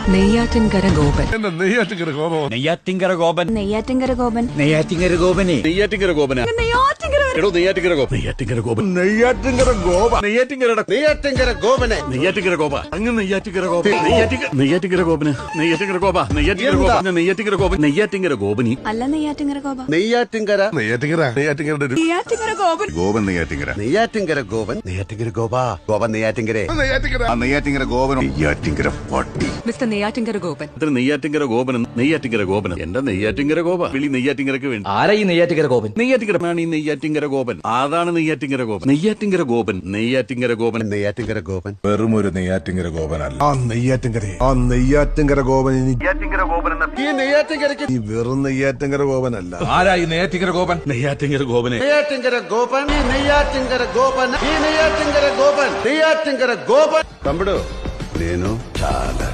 നെയ്യാറ്റിൻകര ഗോപൻ. നെയ്യാറ്റിൻകര ഗോപൻ. നെയ്യാറ്റിൻകര ഗോപൻ. നെയ്യാറ്റിൻകര ഗോപൻ. നെയ്യാറ്റിൻകര ഗോപനെ. നെയ്യാറ്റിൻകര ഗോപന. എടോ നെയ്യാറ്റിൻകര ഗോപൻ. നെയ്യാറ്റിൻകര ഗോപൻ. നെയ്യാറ്റിൻകര ഗോപ. നെയ്യാറ്റിൻകരയുടെ നെയ്യാറ്റിൻകര ഗോപനെ. നെയ്യാറ്റിൻകര ഗോപ. അങ്ങ് നെയ്യാറ്റിൻകര ഗോപ. നെയ്യാറ്റിൻകര ഗോപന്. നെയ്യാറ്റിൻകര ഗോപ. നെയ്യാറ്റിൻകര ഗോപൻ. നെയ്യാറ്റിൻകര ഗോപൻ. നെയ്യാറ്റിൻകര ഗോപനി. അല്ല നെയ്യാറ്റിൻകര ഗോപ. നെയ്യാറ്റിൻകര. നെയ്യാറ്റിൻകര. നെയ്യാറ്റിൻകരയുടെ ഒരു നെയ്യാറ്റിൻകര ഗോപൻ. ഗോപൻ നെയ്യാറ്റിൻകര. നെയ്യാറ്റിൻകര ഗോപൻ. നെയ്യാറ്റിൻകര ഗോപ. ഗോപൻ നെയ്യാറ്റിൻകര. നെയ്യാറ്റിൻകര. നെയ്യാറ്റിൻകര ഗോപനും നെയ്യാറ്റിൻകര പട്ടി. മിസ്റ്റർ നെയ്യാറ്റിൻകര ഗോപൻ. നെയ്യാറ്റിൻകര ഗോപനും നെയ്യാറ്റിൻകര ഗോപനും. എന്റെ നെയ്യാറ്റിൻകര ഗോപ. വിളി നെയ്യാറ്റിൻകരക്ക് വേണ്ടി. ആരാ ഈ നെയ്യാറ്റിൻകര ഗോപൻ? നെയ്യാറ്റിൻകരമാണ് ഈ നെയ്യാറ്റിൻകര ഗോപൻ. അതാണ് നെയ്യാറ്റിൻകര ഗോപൻ. നെയ്യാറ്റിൻകര ഗോപൻ. നെയ്യാറ്റിൻകര ഗോപൻ. നെയ്യാറ്റിൻകര ഗോപൻ. വെറും ഒരു നെയ്യാറ്റിൻകര ഗോപനല്ല. ആ നെയ്യാറ്റിൻകര ഗോപൻ ഇനി ഈ നെയ്യാറ്റിൻകരയ്ക്ക് ഈ വെറും നെയ്യാറ്റിൻകര ഗോപനല്ല. ആരാ ഈ നെയ്യാറ്റിൻകര ഗോപൻ? നെയ്യാറ്റിൻകര ഗോപനെ. നെയ്യാറ്റിൻകര ഗോപൻ. ഈ നെയ്യാറ്റിൻകര ഗോപൻ. ഈ നെയ്യാറ്റിൻകര ഗോപൻ. നെയ്യാറ്റിൻകര ഗോപൻ. തമ്പിടു నేను చాలా